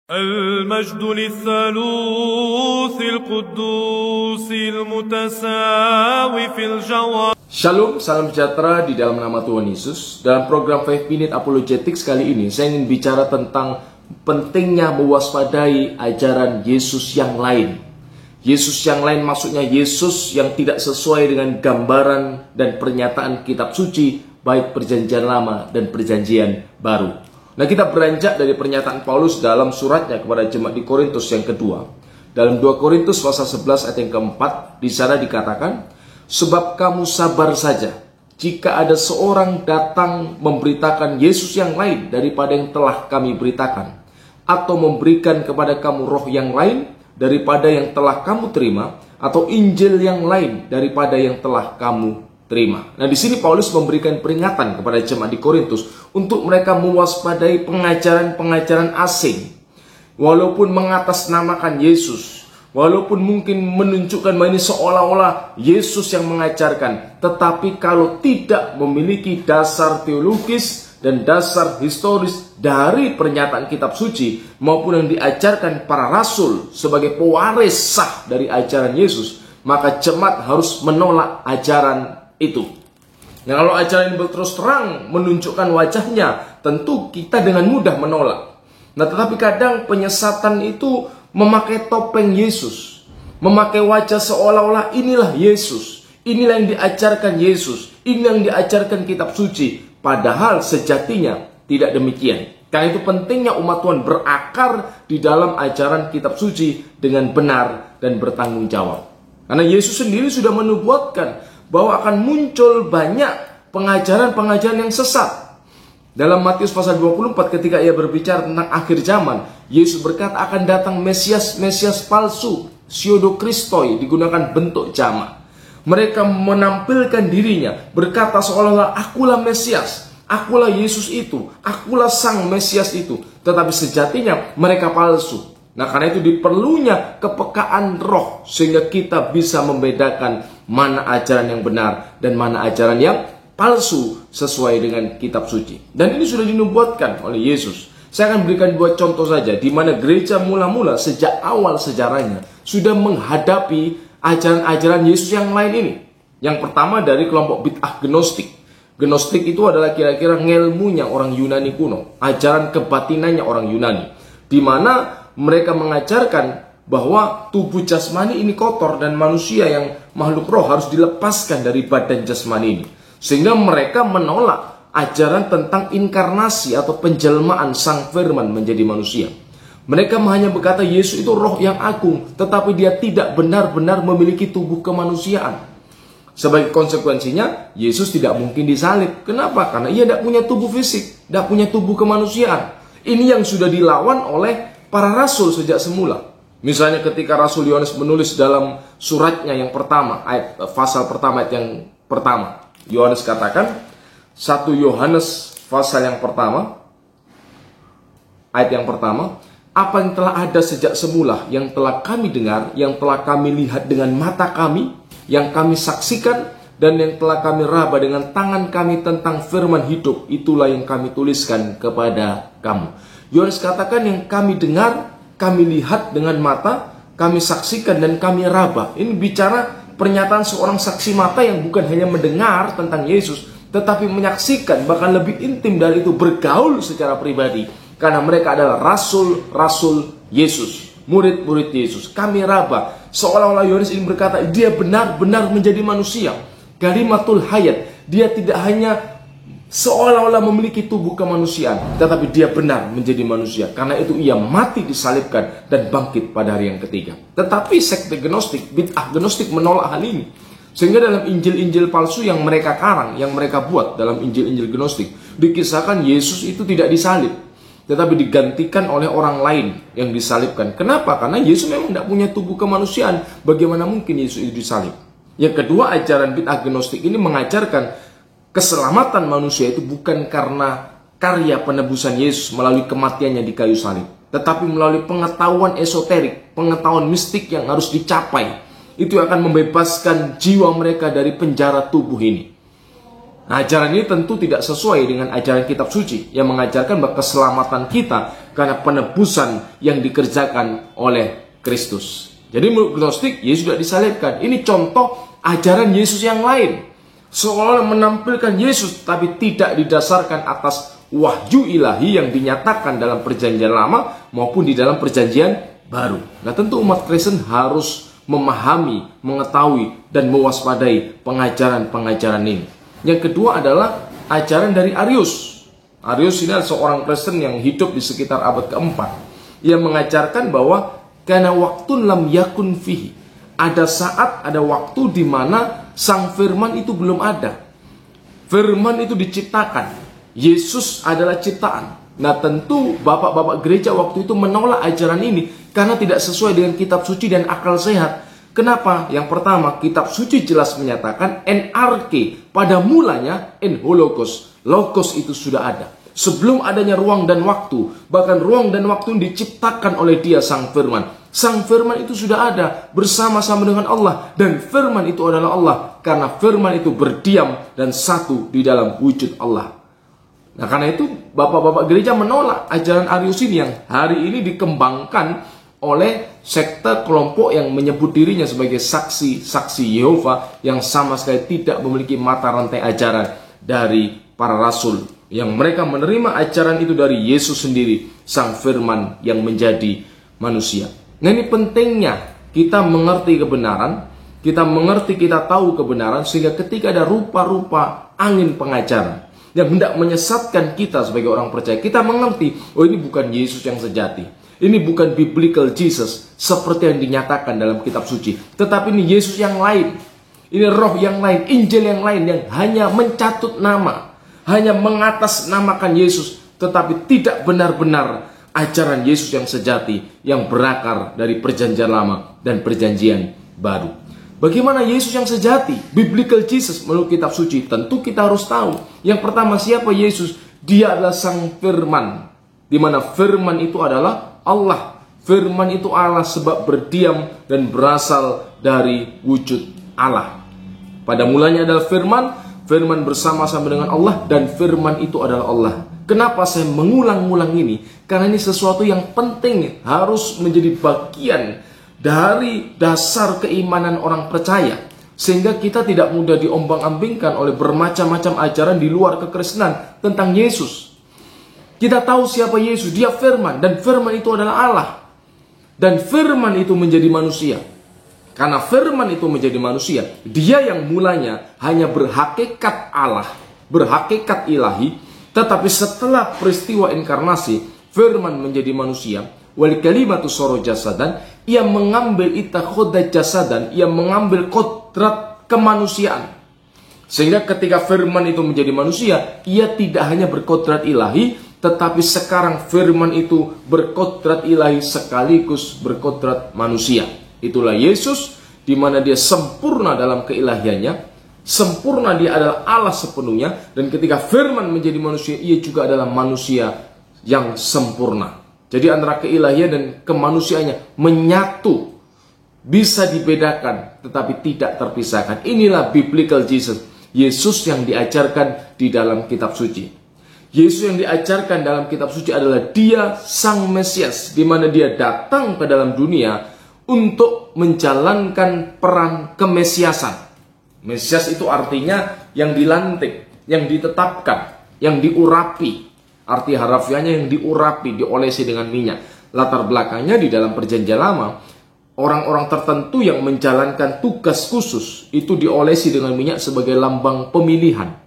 المجد للثالوث القدوس المتساوي في الجوار. Shalom, salam sejahtera di dalam nama Tuhan Yesus. Dalam program 5 Minute Apologetics kali ini, saya ingin bicara tentang pentingnya mewaspadai ajaran Yesus yang lain. Yesus yang lain maksudnya Yesus yang tidak sesuai dengan gambaran dan pernyataan kitab suci, baik perjanjian lama dan perjanjian baru. Nah, kita beranjak dari pernyataan Paulus dalam suratnya kepada jemaat di Korintus yang kedua. Dalam 2 Korintus pasal 11 ayat yang keempat, di sana dikatakan, sebab kamu sabar saja jika ada seorang datang memberitakan Yesus yang lain daripada yang telah kami beritakan, atau memberikan kepada kamu roh yang lain daripada yang telah kamu terima, atau Injil yang lain daripada yang telah kamu terima. Nah, di sini Paulus memberikan peringatan kepada jemaat di Korintus untuk mereka mewaspadai pengajaran-pengajaran asing. Walaupun mengatasnamakan Yesus, walaupun mungkin menunjukkan bahwa ini seolah-olah Yesus yang mengajarkan, tetapi kalau tidak memiliki dasar teologis dan dasar historis dari pernyataan kitab suci maupun yang diajarkan para rasul sebagai pewaris sah dari ajaran Yesus, maka jemaat harus menolak ajaran itu. Nah, kalau ajaran ini berterus terang menunjukkan wajahnya, tentu kita dengan mudah menolak. Nah, tetapi kadang penyesatan itu memakai topeng Yesus, memakai wajah seolah-olah inilah Yesus, inilah yang diajarkan Yesus, ini yang diajarkan kitab suci, padahal sejatinya tidak demikian. Karena itu pentingnya umat Tuhan berakar di dalam ajaran kitab suci dengan benar dan bertanggung jawab. Karena Yesus sendiri sudah menubuatkan bahwa akan muncul banyak pengajaran-pengajaran yang sesat. Dalam Matius pasal 24 ketika ia berbicara tentang akhir zaman, Yesus berkata akan datang Mesias palsu, pseudokristoi, digunakan bentuk jamak. Mereka menampilkan dirinya, berkata seolah-olah akulah Mesias, akulah Yesus itu, akulah sang Mesias itu. Tetapi sejatinya mereka palsu. Nah, karena itu diperlunya kepekaan roh sehingga kita bisa membedakan mana ajaran yang benar dan mana ajaran yang palsu sesuai dengan kitab suci. Dan ini sudah dinubuatkan oleh Yesus. Saya akan berikan dua contoh saja di mana gereja mula-mula sejak awal sejarahnya sudah menghadapi ajaran-ajaran Yesus yang lain ini. Yang pertama dari kelompok bid'ah gnostik. Gnostik itu adalah kira-kira ngelmunya orang Yunani kuno, ajaran kebatinannya orang Yunani, di mana mereka mengajarkan bahwa tubuh jasmani ini kotor dan manusia yang makhluk roh harus dilepaskan dari badan jasmani ini. Sehingga mereka menolak ajaran tentang inkarnasi atau penjelmaan sang firman menjadi manusia. Mereka hanya berkata Yesus itu roh yang agung, tetapi dia tidak benar-benar memiliki tubuh kemanusiaan. Sebagai konsekuensinya, Yesus tidak mungkin disalib. Kenapa? Karena ia tidak punya tubuh fisik, tidak punya tubuh kemanusiaan. Ini yang sudah dilawan oleh para rasul sejak semula. Misalnya ketika Rasul Yohanes menulis dalam suratnya yang pertama, pasal pertama ayat yang pertama. Yohanes katakan, 1 Yohanes pasal yang pertama, ayat yang pertama, apa yang telah ada sejak semula, yang telah kami dengar, yang telah kami lihat dengan mata kami, yang kami saksikan, dan yang telah kami raba dengan tangan kami tentang firman hidup, itulah yang kami tuliskan kepada kamu. Yohanes katakan yang kami dengar, kami lihat dengan mata, kami saksikan dan kami raba. Ini bicara pernyataan seorang saksi mata yang bukan hanya mendengar tentang Yesus, tetapi menyaksikan, bahkan lebih intim dari itu, bergaul secara pribadi. Karena mereka adalah rasul-rasul Yesus, murid-murid Yesus. Kami raba. Seolah-olah Yohanes ini berkata, dia benar-benar menjadi manusia. Kalimatul hayat. Dia tidak hanya seolah-olah memiliki tubuh kemanusiaan, tetapi dia benar menjadi manusia. Karena itu ia mati disalibkan dan bangkit pada hari yang ketiga. Tetapi sekte gnostik, bid'ah gnostik menolak hal ini. Sehingga dalam Injil-Injil palsu yang mereka karang, yang mereka buat dalam Injil-Injil gnostik, dikisahkan Yesus itu tidak disalib, tetapi digantikan oleh orang lain yang disalibkan. Kenapa? Karena Yesus memang tidak punya tubuh kemanusiaan. Bagaimana mungkin Yesus itu disalib? Yang kedua, ajaran bid'ah gnostik ini mengajarkan keselamatan manusia itu bukan karena karya penebusan Yesus melalui kematiannya di kayu salib, tetapi melalui pengetahuan esoterik, pengetahuan mistik yang harus dicapai. Itu akan membebaskan jiwa mereka dari penjara tubuh ini. Nah, ajaran ini tentu tidak sesuai dengan ajaran kitab suci yang mengajarkan bahwa keselamatan kita karena penebusan yang dikerjakan oleh Kristus. Jadi menurut Gnostik, Yesus sudah disalibkan. Ini contoh ajaran Yesus yang lain. Seolah menampilkan Yesus tapi tidak didasarkan atas wahyu ilahi yang dinyatakan dalam perjanjian lama maupun di dalam perjanjian baru. Nah, tentu umat Kristen harus memahami, mengetahui, dan mewaspadai pengajaran-pengajaran ini. Yang kedua adalah ajaran dari Arius. Arius ini adalah seorang Kristen yang hidup di sekitar abad keempat. Ia mengajarkan bahwa karena waktu lam yakun fihi, ada saat, ada waktu di mana Sang Firman itu belum ada. Firman itu diciptakan. Yesus adalah ciptaan. Nah, tentu bapak-bapak gereja waktu itu menolak ajaran ini karena tidak sesuai dengan kitab suci dan akal sehat. Kenapa? Yang pertama, kitab suci jelas menyatakan en arche, pada mulanya en hologos. Logos itu sudah ada. Sebelum adanya ruang dan waktu, bahkan ruang dan waktu diciptakan oleh Dia Sang Firman. Sang Firman itu sudah ada bersama-sama dengan Allah, dan Firman itu adalah Allah karena Firman itu berdiam dan satu di dalam wujud Allah. Nah, karena itu bapak-bapak gereja menolak ajaran Arius ini yang hari ini dikembangkan oleh sekte kelompok yang menyebut dirinya sebagai saksi-saksi Yehova yang sama sekali tidak memiliki mata rantai ajaran dari para rasul, yang mereka menerima ajaran itu dari Yesus sendiri, Sang Firman yang menjadi manusia. Nah, ini pentingnya kita mengerti kebenaran, kita tahu kebenaran, sehingga ketika ada rupa-rupa angin pengajaran yang hendak menyesatkan kita sebagai orang percaya, kita mengerti, oh, ini bukan Yesus yang sejati. Ini bukan biblical Jesus seperti yang dinyatakan dalam kitab suci, tetapi ini Yesus yang lain. Ini roh yang lain, Injil yang lain yang hanya mencatut nama, hanya mengatasnamakan Yesus, tetapi tidak benar-benar ajaran Yesus yang sejati yang berakar dari perjanjian lama dan perjanjian baru. Bagaimana Yesus yang sejati, biblical Jesus menurut kitab suci? Tentu kita harus tahu. Yang pertama, siapa Yesus? Dia adalah Sang Firman, di mana Firman itu adalah Allah. Firman itu Allah sebab berdiam dan berasal dari wujud Allah. Pada mulanya adalah Firman, Firman bersama-sama dengan Allah, dan Firman itu adalah Allah. Kenapa saya mengulang-ulang ini? Karena ini sesuatu yang penting, harus menjadi bagian dari dasar keimanan orang percaya, sehingga kita tidak mudah diombang-ambingkan oleh bermacam-macam ajaran di luar kekristenan tentang Yesus. Kita tahu siapa Yesus, Dia Firman, dan Firman itu adalah Allah. Dan Firman itu menjadi manusia. Karena Firman itu menjadi manusia, Dia yang mulanya hanya berhakikat Allah, berhakikat ilahi, tetapi setelah peristiwa inkarnasi, Firman menjadi manusia. Wal kalimatu soro jasadan, Ia mengambil itakhoda jasadan, Ia mengambil kodrat kemanusiaan. Sehingga ketika Firman itu menjadi manusia, Ia tidak hanya berkodrat ilahi, tetapi sekarang Firman itu berkodrat ilahi sekaligus berkodrat manusia. Itulah Yesus, di mana Dia sempurna dalam keilahiannya, sempurna, Dia adalah Allah sepenuhnya, dan ketika Firman menjadi manusia, Ia juga adalah manusia yang sempurna. Jadi antara keilahian dan kemanusiaannya menyatu, bisa dibedakan tetapi tidak terpisahkan. Inilah biblical Jesus, Yesus yang diajarkan di dalam kitab suci. Yesus yang diajarkan dalam kitab suci adalah Dia Sang Mesias, di mana Dia datang ke dalam dunia untuk menjalankan peran kemesiasan. Mesias itu artinya yang dilantik, yang ditetapkan, yang diurapi. Arti harafiahnya yang diurapi, diolesi dengan minyak. Latar belakangnya di dalam perjanjian lama, orang-orang tertentu yang menjalankan tugas khusus itu diolesi dengan minyak sebagai lambang pemilihan.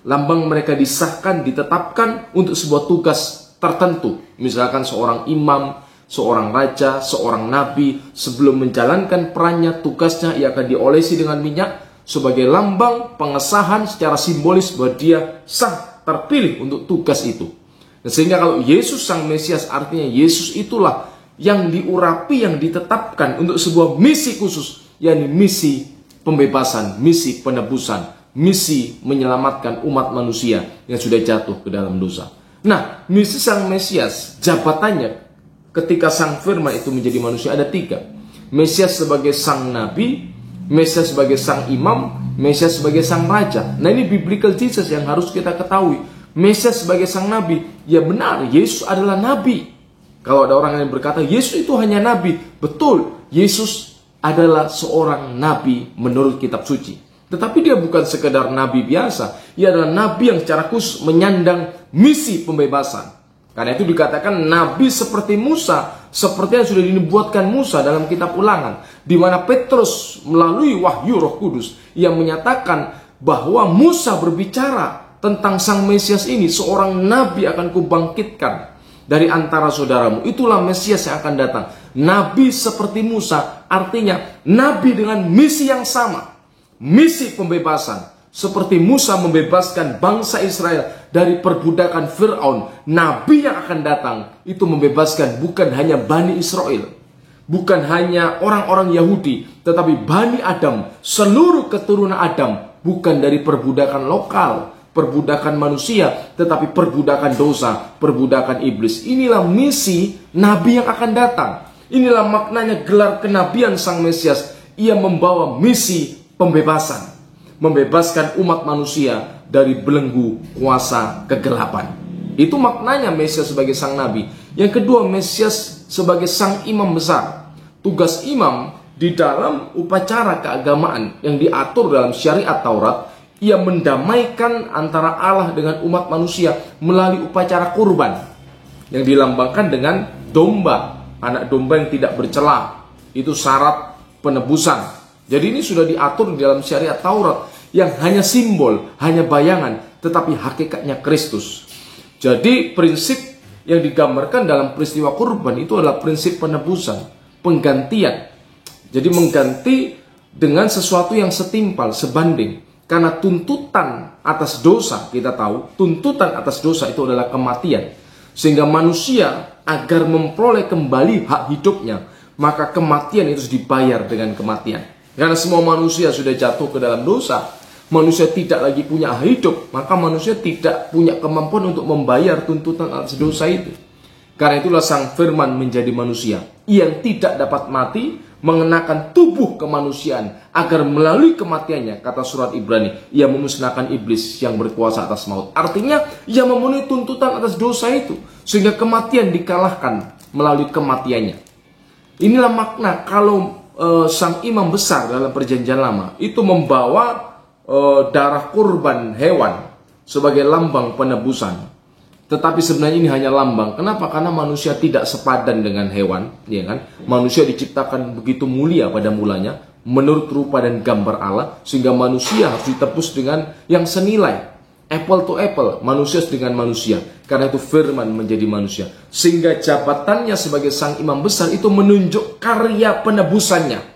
Lambang mereka disahkan, ditetapkan untuk sebuah tugas tertentu. Misalkan seorang imam, seorang raja, seorang nabi, sebelum menjalankan perannya, tugasnya, ia akan diolesi dengan minyak sebagai lambang pengesahan secara simbolis bahwa dia sah, terpilih untuk tugas itu. Dan sehingga kalau Yesus Sang Mesias, artinya Yesus itulah yang diurapi, yang ditetapkan untuk sebuah misi khusus, yakni misi pembebasan, misi penebusan, misi menyelamatkan umat manusia yang sudah jatuh ke dalam dosa. Nah, misi Sang Mesias, jabatannya ketika Sang Firman itu menjadi manusia ada 3. Mesias sebagai Sang Nabi, Mesias sebagai Sang Imam, Mesias sebagai sang raja. Nah, ini biblical Jesus yang harus kita ketahui. Mesias sebagai sang nabi. Ya benar, Yesus adalah nabi. Kalau ada orang yang berkata Yesus itu hanya nabi, betul, Yesus adalah seorang nabi menurut kitab suci. Tetapi dia bukan sekedar nabi biasa. Ia adalah nabi yang secara khusus menyandang misi pembebasan. Karena itu dikatakan nabi seperti Musa, seperti yang sudah dinubuatkan Musa dalam kitab Ulangan, di mana Petrus melalui wahyu Roh Kudus yang menyatakan bahwa Musa berbicara tentang sang Mesias ini, seorang nabi akan kubangkitkan dari antara saudaramu. Itulah Mesias yang akan datang. Nabi seperti Musa, artinya nabi dengan misi yang sama, misi pembebasan. Seperti Musa membebaskan bangsa Israel dari perbudakan Fir'aun, nabi yang akan datang itu membebaskan bukan hanya Bani Israel, bukan hanya orang-orang Yahudi, tetapi Bani Adam, seluruh keturunan Adam, bukan dari perbudakan lokal, perbudakan manusia, tetapi perbudakan dosa, perbudakan iblis. Inilah misi nabi yang akan datang. Inilah maknanya gelar kenabian sang Mesias. Ia membawa misi pembebasan, membebaskan umat manusia dari belenggu kuasa kegelapan. Itu maknanya Mesias sebagai sang nabi. Yang kedua, Mesias sebagai sang imam besar. Tugas imam di dalam upacara keagamaan yang diatur dalam syariat Taurat, ia mendamaikan antara Allah dengan umat manusia melalui upacara kurban yang dilambangkan dengan domba, anak domba yang tidak bercela. Itu syarat penebusan. Jadi ini sudah diatur di dalam syariat Taurat yang hanya simbol, hanya bayangan, tetapi hakikatnya Kristus. Jadi prinsip yang digambarkan dalam peristiwa kurban itu adalah prinsip penebusan, penggantian. Jadi mengganti dengan sesuatu yang setimpal, sebanding. Karena tuntutan atas dosa, kita tahu, tuntutan atas dosa itu adalah kematian. Sehingga manusia agar memperoleh kembali hak hidupnya, maka kematian itu dibayar dengan kematian. Karena semua manusia sudah jatuh ke dalam dosa, manusia tidak lagi punya hak hidup, maka manusia tidak punya kemampuan untuk membayar tuntutan atas dosa itu. Karena itulah sang firman menjadi manusia yang tidak dapat mati, mengenakan tubuh kemanusiaan agar melalui kematiannya, kata surat Ibrani, ia memusnahkan iblis yang berkuasa atas maut. Artinya ia memenuhi tuntutan atas dosa itu, sehingga kematian dikalahkan melalui kematiannya. Inilah makna kalau sang imam besar dalam perjanjian lama itu membawa darah kurban hewan sebagai lambang penebusan. Tetapi sebenarnya ini hanya lambang. Kenapa? Karena manusia tidak sepadan dengan hewan, ya kan? Manusia diciptakan begitu mulia pada mulanya, menurut rupa dan gambar Allah, sehingga manusia harus ditebus dengan yang senilai, apple to apple, manusia dengan manusia. Karena itu firman menjadi manusia, sehingga jabatannya sebagai sang imam besar itu menunjuk karya penebusannya.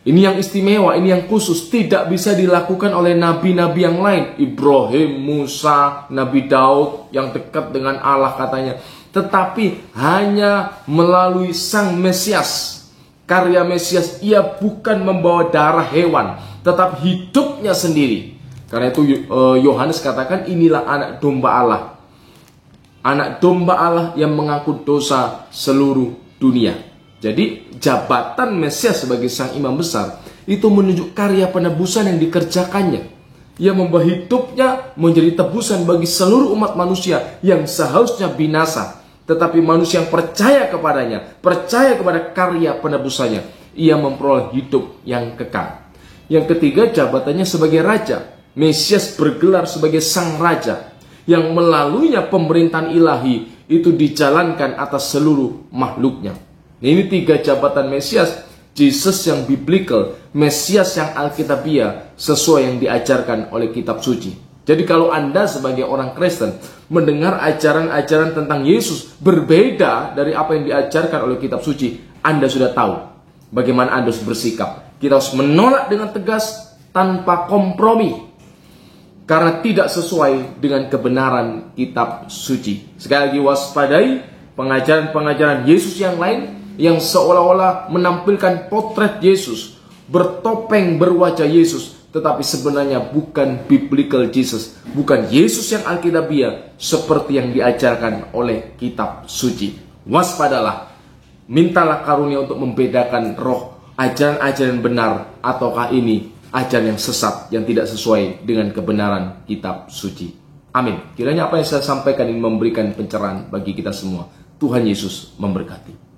Ini yang istimewa, ini yang khusus, tidak bisa dilakukan oleh nabi-nabi yang lain. Ibrahim, Musa, Nabi Daud yang dekat dengan Allah katanya. Tetapi hanya melalui sang Mesias. Karya Mesias, ia bukan membawa darah hewan, tetap hidupnya sendiri. Karena itu Yohanes katakan inilah anak domba Allah. Anak domba Allah yang mengangkut dosa seluruh dunia. Jadi jabatan Mesias sebagai sang imam besar itu menunjuk karya penebusan yang dikerjakannya. Ia membawa hidupnya menjadi tebusan bagi seluruh umat manusia yang seharusnya binasa. Tetapi manusia yang percaya kepadanya, percaya kepada karya penebusannya, ia memperoleh hidup yang kekal. Yang ketiga, jabatannya sebagai raja. Mesias bergelar sebagai sang raja yang melaluinya pemerintahan ilahi itu dijalankan atas seluruh makhluknya. Ini tiga jabatan Mesias, Jesus yang biblical, Mesias yang alkitabiah, sesuai yang diajarkan oleh kitab suci. Jadi kalau Anda sebagai orang Kristen mendengar ajaran-ajaran tentang Yesus berbeda dari apa yang diajarkan oleh kitab suci, Anda sudah tahu bagaimana Anda harus bersikap. Kita harus menolak dengan tegas tanpa kompromi, karena tidak sesuai dengan kebenaran kitab suci. Sekali lagi waspadai pengajaran-pengajaran Yesus yang lain yang seolah-olah menampilkan potret Yesus, bertopeng berwajah Yesus, tetapi sebenarnya bukan biblical Jesus, bukan Yesus yang alkitabiah seperti yang diajarkan oleh kitab suci. Waspadalah, mintalah karunia untuk membedakan roh ajaran-ajaran benar ataukah ini ajaran yang sesat yang tidak sesuai dengan kebenaran kitab suci. Amin. Kiranya apa yang saya sampaikan ini memberikan pencerahan bagi kita semua. Tuhan Yesus memberkati.